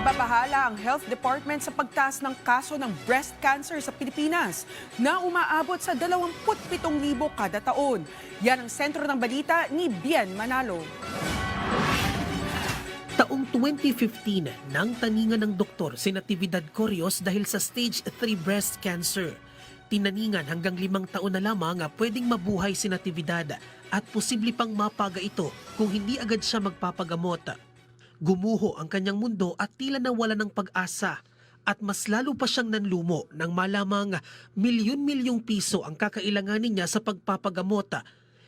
Nababahala ang Health Department sa pagtaas ng kaso ng breast cancer sa Pilipinas na umaabot sa 27,000 kada taon. Yan ang sentro ng balita ni Bien Manalo. Taong 2015 nang taningan ng doktor si Natividad Corios dahil sa stage 3 breast cancer. Tinaningan hanggang 5 taon na lamang pwedeng mabuhay si Natividad at posible pang mapaga ito kung hindi agad siya magpapagamot. Gumuho ang kanyang mundo at tila nawala ng pag-asa at mas lalo pa siyang nanlumo nang malamang milyon-milyong piso ang kakailanganin niya sa pagpapagamot.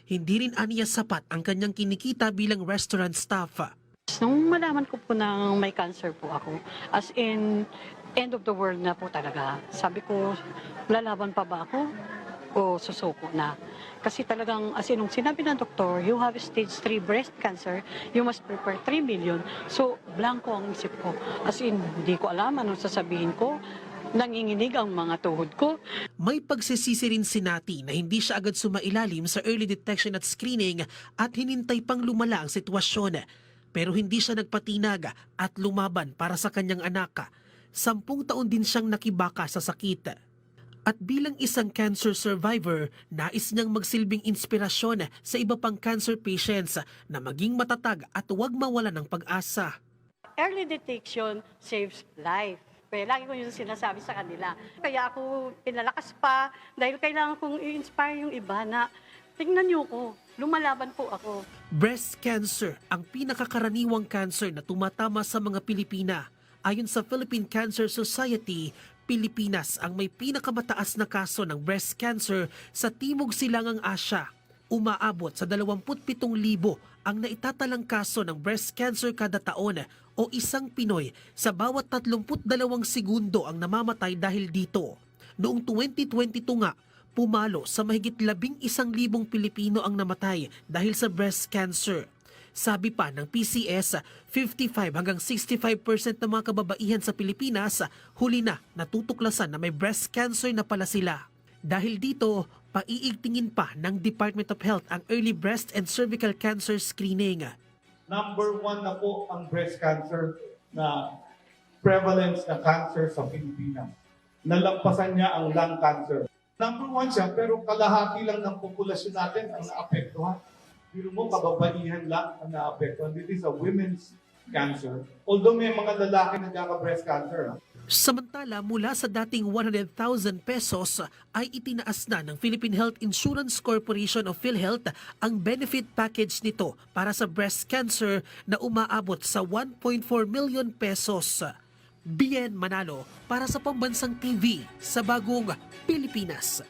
Hindi rin aniya sapat ang kanyang kinikita bilang restaurant staff. Nung malaman ko po na may cancer po ako, as in, end of the world na po talaga. Sabi ko, lalaban pa ba ako o susuko na? Kasi talagang, as in, nung sinabi ng doktor, you have stage 3 breast cancer, you must prepare 3 million. So, blanco ang isip ko. As in, hindi ko alam anong sasabihin ko. Nanginginig ang mga tuhod ko. May pagsisisi rin si Nati na hindi siya agad sumailalim sa early detection at screening at hinintay pang lumala ang sitwasyon. Pero hindi siya nagpatinag at lumaban para sa kanyang anak. 10 taon din siyang nakibaka sa sakit. At bilang isang cancer survivor, nais niyang magsilbing inspirasyon sa iba pang cancer patients na maging matatag at huwag mawala ng pag-asa. Early detection saves life. Kaya lagi ko yung sinasabi sa kanila. Kaya ako pinalakas pa dahil kailangan kong i-inspire yung iba na tingnan niyo ko, lumalaban po ako. Breast cancer ang pinakakaraniwang cancer na tumatama sa mga Pilipina. Ayon sa Philippine Cancer Society, Pilipinas ang may pinakamataas na kaso ng breast cancer sa Timog Silangang Asya. Umaabot sa 27,000 ang naitatalang kaso ng breast cancer kada taon o isang Pinoy sa bawat 32 segundo ang namamatay dahil dito. Noong 2022 nga, pumalo sa mahigit 11,000 Pilipino ang namatay dahil sa breast cancer. Sabi pa ng PCS, 55 hanggang 65% ng mga kababaihan sa Pilipinas huli na natutuklasan na may breast cancer na pala sila. Dahil dito, paiigtingin pa ng Department of Health ang early breast and cervical cancer screening. Number 1 na po ang breast cancer na prevalence na cancer sa Pilipinas. Nalampasan niya ang lung cancer. Number 1 siya, pero kalahati lang ng populasyon natin ang naapektuhan. Pero mo, kababaihan lang ang naapektuhan. This is a women's cancer. Although may mga lalaki nagkaka-breast cancer. Samantala, mula sa dating 100,000 pesos ay itinaas na ng Philippine Health Insurance Corporation of PhilHealth ang benefit package nito para sa breast cancer na umaabot sa 1.4 million pesos. Bien Manalo para sa Pambansang TV sa Bagong Pilipinas.